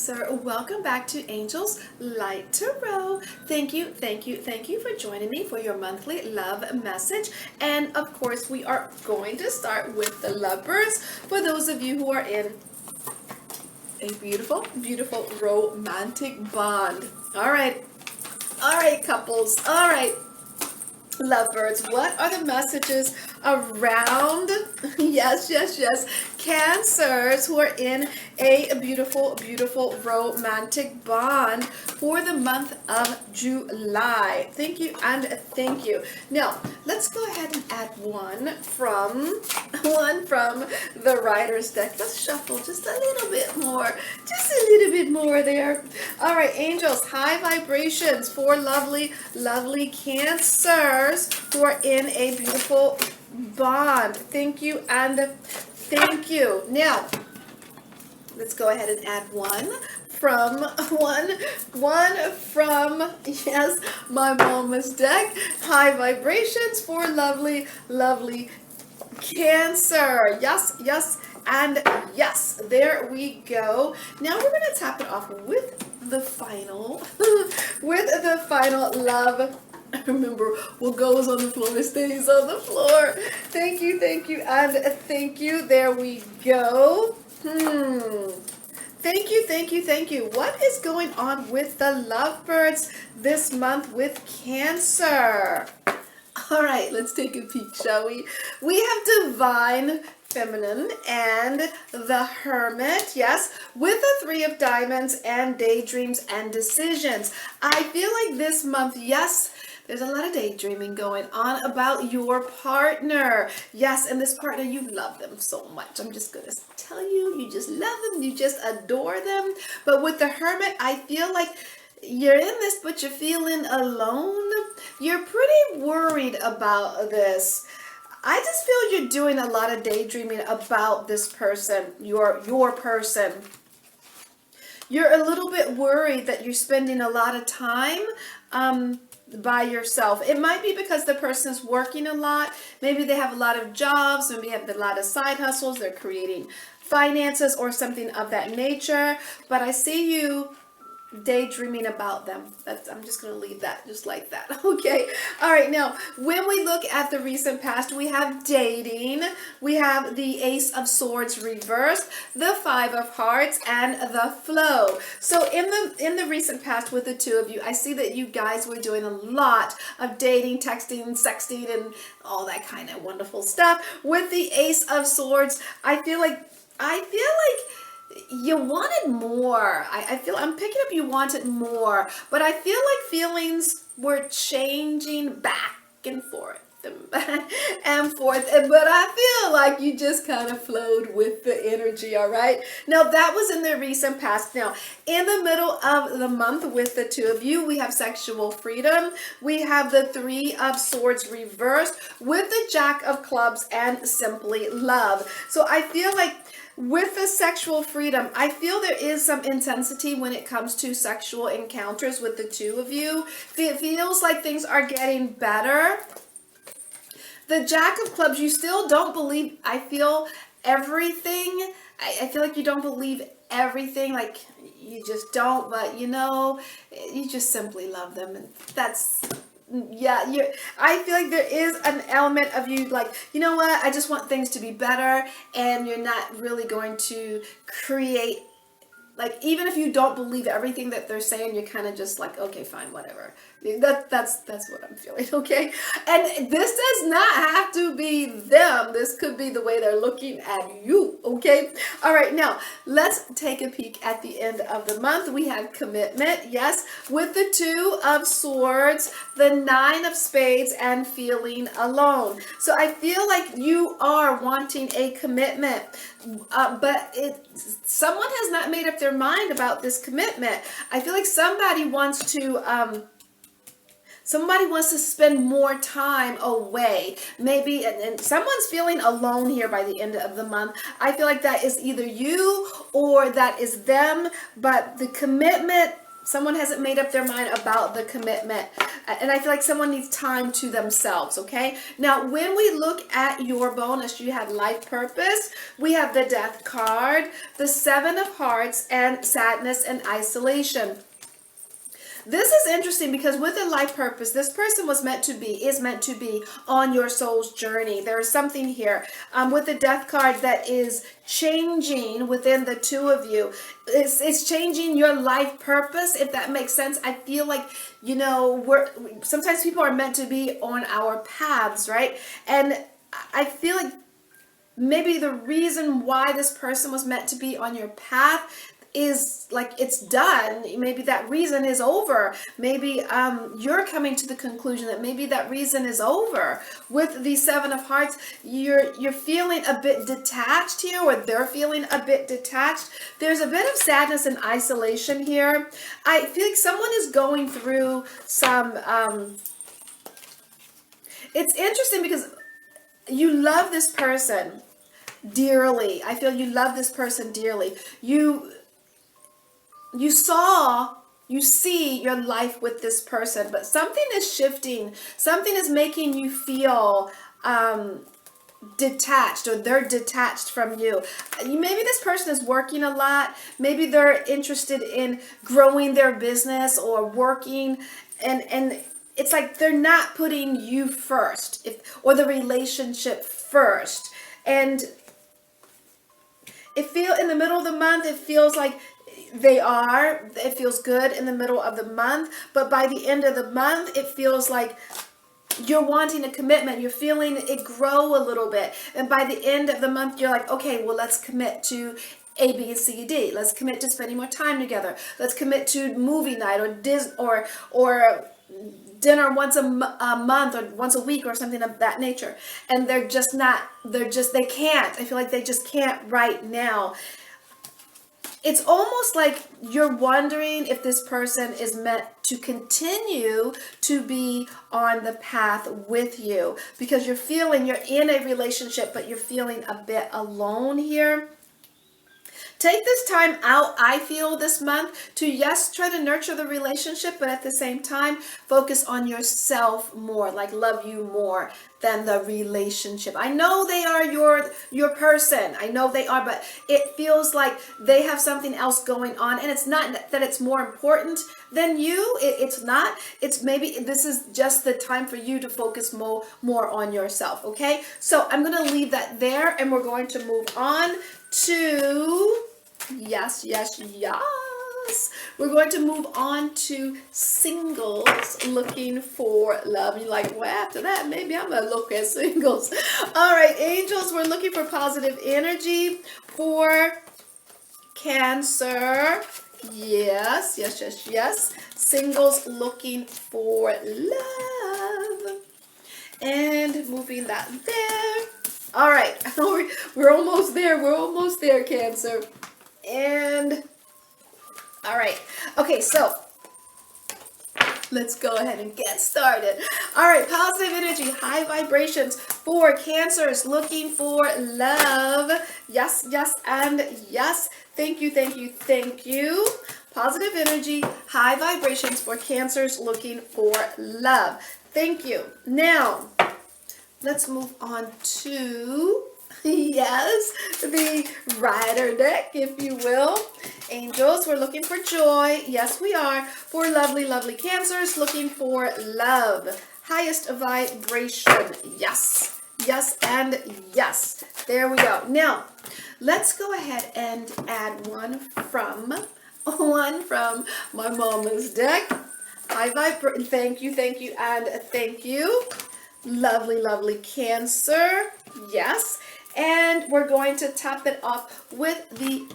Cancer. Welcome back to Angels Light Tarot. Thank you for joining me for your monthly love message. And of course, we are going to start with the lovebirds. For those of you who are in a beautiful, beautiful romantic bond. All right, couples. All right. Lovebirds, what are the messages around, yes, Cancers who are in a beautiful, beautiful romantic bond for the month of July? Thank you and thank you. Now, let's go ahead and add one from the Rider's deck. Let's shuffle just a little bit more there. All right, angels, high vibrations for lovely, lovely Cancers who are in a beautiful bond. Thank you and thank you. Now, let's go ahead and add one from yes, my mama's deck. High vibrations for lovely, lovely Cancer. Yes, and yes. There we go. Now we're gonna tap it off with the final love. Remember, what goes on the floor stays on the floor. Thank you, and thank you. There we go. Thank you. What is going on with the lovebirds this month with Cancer? All right, let's take a peek, shall we? We have Divine Feminine and the Hermit, yes, with the Three of Diamonds and Daydreams and Decisions. I feel like this month, yes, there's a lot of daydreaming going on about your partner. Yes, and this partner, you love them so much. I'm just going to tell you, you just love them. You just adore them. But with the Hermit, I feel like you're in this, but you're feeling alone. You're pretty worried about this. I just feel you're doing a lot of daydreaming about this person, your person. You're a little bit worried that you're spending a lot of time by yourself. It might be because the person is working a lot. Maybe they have a lot of jobs, maybe have a lot of side hustles. They're creating finances or something of that nature. But I see you daydreaming about them. I'm just going to leave that just like that. Okay. All right. Now, when we look at the recent past, we have dating. We have the Ace of Swords reversed, the Five of Hearts, and the Flow. So in the recent past with the two of you, I see that you guys were doing a lot of dating, texting, sexting, and all that kind of wonderful stuff. With the Ace of Swords, I feel like you wanted more. I'm picking up you wanted more, but I feel like feelings were changing back and forth and forth, but I feel like you just kind of flowed with the energy. All right, now that was in the recent past. Now in the middle of the month with the two of you, we have sexual freedom. We have the Three of Swords reversed with the Jack of Clubs and simply love. So I feel like with the sexual freedom, I feel there is some intensity when it comes to sexual encounters with the two of you. It feels like things are getting better. The Jack of Clubs, you still don't believe, I feel, everything. I feel like you don't believe everything, like you just don't, but you know, you just simply love them. And that's, yeah, I feel like there is an element of you like, you know what, I just want things to be better, and you're not really going to create, like, even if you don't believe everything that they're saying, you're kind of just like, okay, fine, whatever. That's what I'm feeling, okay? And this does not have to be them. This could be the way they're looking at you, okay? All right, now, let's take a peek at the end of the month. We have commitment, yes, with the Two of Swords, the Nine of Spades, and feeling alone. So I feel like you are wanting a commitment, but someone has not made up their mind about this commitment. I feel like somebody wants to spend more time away, maybe, and someone's feeling alone here by the end of the month. I feel like that is either you or that is them, but the commitment Someone hasn't made up their mind about the commitment. And I feel like someone needs time to themselves, okay? Now, when we look at your bonus, you have life purpose. We have the death card, the 7 of hearts, and sadness and isolation. This is interesting because with a life purpose, this person is meant to be on your soul's journey. There is something here with the death card that is changing within the two of you. It's changing your life purpose, if that makes sense. I feel like, you know, sometimes people are meant to be on our paths, right? And I feel like maybe the reason why this person was meant to be on your path is like it's done. Maybe that reason is over. Maybe you're coming to the conclusion that maybe that reason is over. With the 7 of hearts, you're feeling a bit detached here, or they're feeling a bit detached. There's a bit of sadness and isolation here. I feel like someone is going through some it's interesting because you love this person dearly. I feel you love this person dearly. You see your life with this person, but something is shifting. Something is making you feel detached, or they're detached from you. Maybe this person is working a lot. Maybe they're interested in growing their business or working, and it's like they're not putting you first, or the relationship first. And in the middle of the month, it feels like it feels good in the middle of the month, but by the end of the month, it feels like you're wanting a commitment. You're feeling it grow a little bit. And by the end of the month, you're like, okay, well, let's commit to A, B, and C, D. Let's commit to spending more time together. Let's commit to movie night or dinner once a month or once a week or something of that nature. And they can't. I feel like they just can't right now. It's almost like you're wondering if this person is meant to continue to be on the path with you, because you're in a relationship, but you're feeling a bit alone here. Take this time out, I feel, this month to, yes, try to nurture the relationship, but at the same time, focus on yourself more, like love you more than the relationship. I know they are your person. I know they are, but it feels like they have something else going on, and it's not that it's more important than you. It's not. It's maybe this is just the time for you to focus more on yourself, okay? So I'm going to leave that there, and we're going to move on to, yes, we're going to move on to singles looking for love. You're like, well, after that, maybe I'm gonna look at singles. All right, angels, we're looking for positive energy for Cancer. Yes. Singles looking for love, and moving that there. All right, we're almost there. We're almost there, Cancer. And all right. Okay, so let's go ahead and get started. All right, positive energy, high vibrations for Cancers looking for love. Yes, and yes. Thank you. Positive energy, high vibrations for Cancers looking for love. Thank you. Now, let's move on to, yes, the Rider deck, if you will. Angels, we're looking for joy. Yes, we are. For lovely Cancers looking for love. Highest vibration. Yes, and yes. There we go. Now, let's go ahead and add one from my mama's deck. High vibration. Thank you, and thank you. Lovely Cancer. Yes. And we're going to top it off with the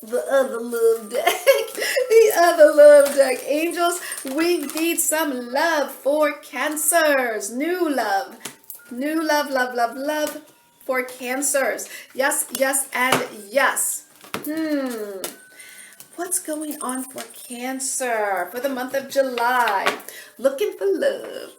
other love deck. The other love deck. Angels, we need some love for Cancers. New love. Love for Cancers. Yes, and yes. What's going on for Cancer for the month of July? Looking for love.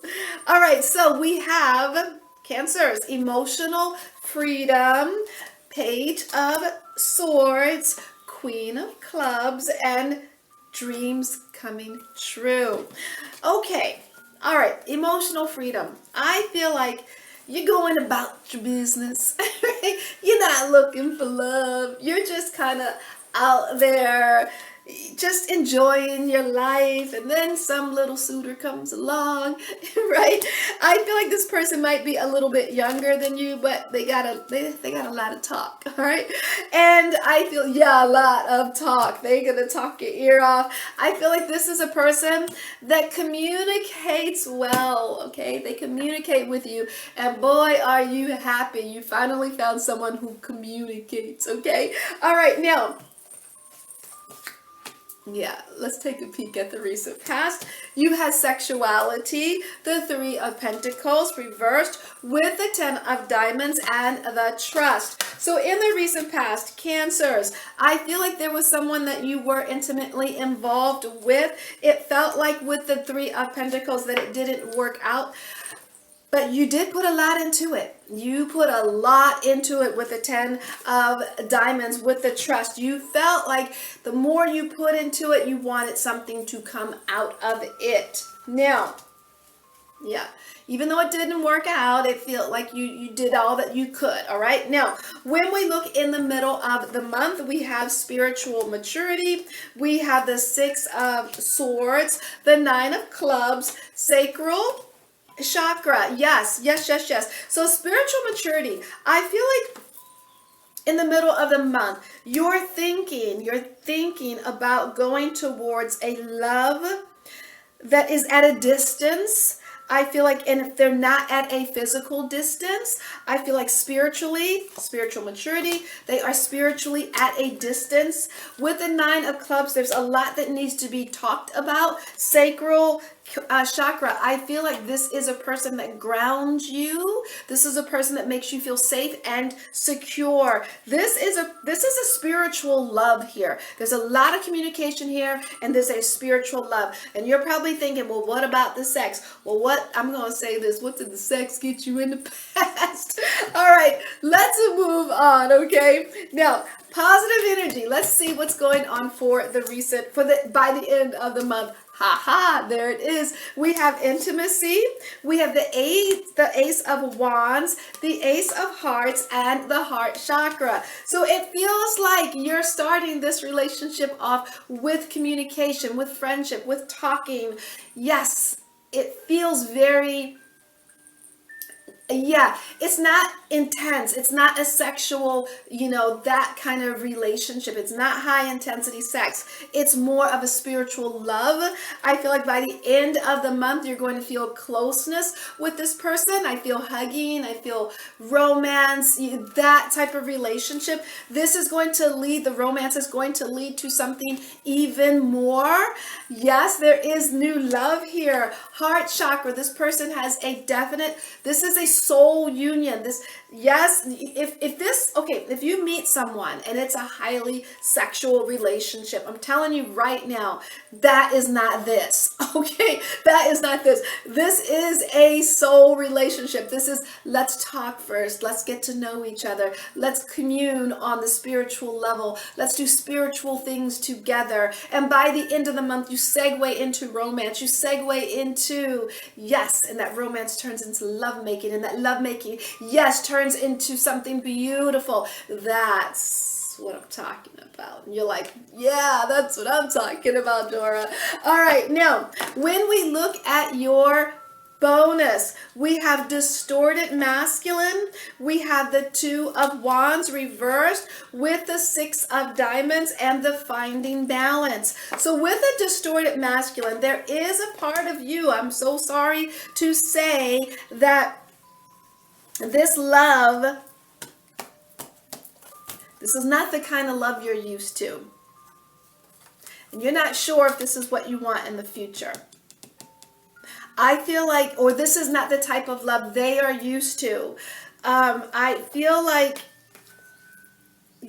All right, so we have Cancers, emotional freedom, Page of Swords, Queen of Clubs, and dreams coming true. Okay, all right, emotional freedom. I feel like you're going about your business. You're not looking for love. You're just kind of out there just enjoying your life, and then some little suitor comes along, right? I feel like this person might be a little bit younger than you, but they got a lot of talk, all right? And I feel, yeah, a lot of talk. They're gonna talk your ear off. I feel like this is a person that communicates well, okay? They communicate with you, and boy, are you happy you finally found someone who communicates, okay? All right, now, yeah, let's take a peek at the recent past. You had sexuality, the Three of Pentacles reversed with the Ten of Diamonds and the Trust. So in the recent past, Cancers, I feel like there was someone that you were intimately involved with. It felt like with the Three of Pentacles that it didn't work out. But you did put a lot into it. You put a lot into it with the Ten of Diamonds, with the Trust. You felt like the more you put into it, you wanted something to come out of it. Now, yeah, even though it didn't work out, it felt like you did all that you could, all right? Now, when we look in the middle of the month, we have spiritual maturity. We have the Six of Swords, the Nine of Clubs, sacral chakra. Yes. So spiritual maturity, I feel like in the middle of the month, you're thinking about going towards a love that is at a distance. I feel like, and if they're not at a physical distance, I feel like spiritual maturity, they are spiritually at a distance. With the Nine of Clubs, there's a lot that needs to be talked about. Sacral chakra, I feel like this is a person that grounds you. This is a person that makes you feel safe and secure. This is a spiritual love here. There's a lot of communication here, and there's a spiritual love. And you're probably thinking, well, what about the sex? Well, I'm going to say this. What did the sex get you in the past? All right, let's move on, okay? Now, positive energy. Let's see what's going on by the end of the month. There it is. We have intimacy. We have the Ace of Wands, the Ace of Hearts, and the Heart Chakra. So it feels like you're starting this relationship off with communication, with friendship, with talking. Yes, it feels very... Yeah, it's not intense. It's not a sexual, that kind of relationship. It's not high intensity sex. It's more of a spiritual love. I feel like by the end of the month, you're going to feel closeness with this person. I feel hugging. I feel romance, that type of relationship. The romance is going to lead to something even more. Yes, there is new love here. Heart chakra. This person has this is a soul union. If you meet someone and it's a highly sexual relationship, I'm telling you right now, that is not this. Okay, that is not this. This is a soul relationship. This is, let's talk first. Let's get to know each other. Let's commune on the spiritual level. Let's do spiritual things together. And by the end of the month, you segue into romance. You segue into, and that romance turns into lovemaking. And that lovemaking, turns into something beautiful. That's what I'm talking about. And you're like, yeah, that's what I'm talking about, Dora. All right, now, when we look at your bonus, we have distorted masculine. We have the Two of Wands reversed with the Six of Diamonds and the Finding Balance. So with a distorted masculine, there is a part of you, I'm so sorry to say, that this love, this is not the kind of love you're used to. And you're not sure if this is what you want in the future. I feel like, or this is not the type of love they are used to. I feel like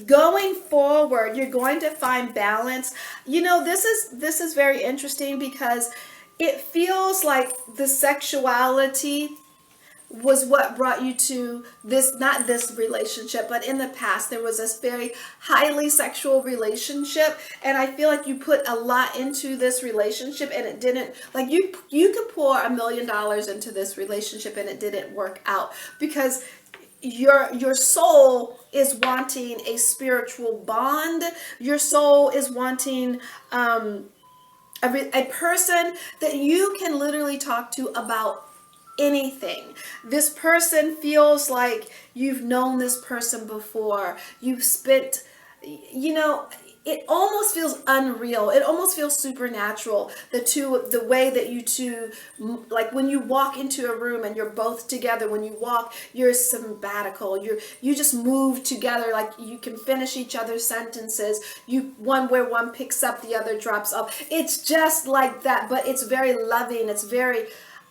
going forward, you're going to find balance. This is very interesting because it feels like the sexuality was what brought you to this, not this relationship, but in the past there was this very highly sexual relationship, and I feel like you put a lot into this relationship and it didn't, like you could pour $1 million into this relationship and it didn't work out because your soul is wanting a spiritual bond. Your soul is wanting a person that you can literally talk to about anything. This person feels like you've known this person before. You've spent, you know, it almost feels unreal. It almost feels supernatural. The way that you two, like when you walk into a room and you're both together. When you walk, you're symbatical. You just move together. Like you can finish each other's sentences. One where one picks up, the other drops off. It's just like that, but it's very loving. It's very,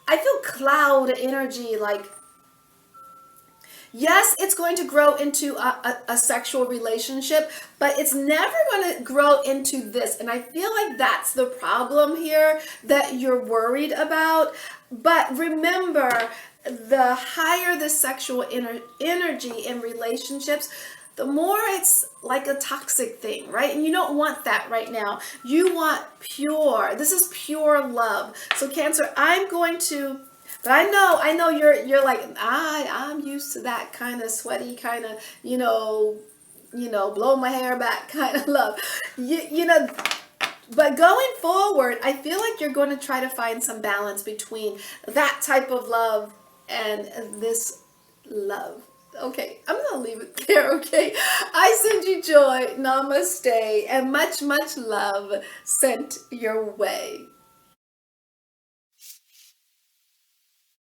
I feel cloud energy, like, yes, it's going to grow into a sexual relationship, but it's never going to grow into this. And I feel like that's the problem here that you're worried about. But remember, the higher the sexual energy in relationships, the more it's like a toxic thing, right? And you don't want that right now. You want pure. This is pure love. So Cancer, I'm going to, but I know you're like, I'm used to that kind of sweaty, kind of, blow my hair back kind of love. But going forward, I feel like you're going to try to find some balance between that type of love and this love. Okay, I'm going to leave it there, okay? I send you joy, namaste, and much, much love sent your way.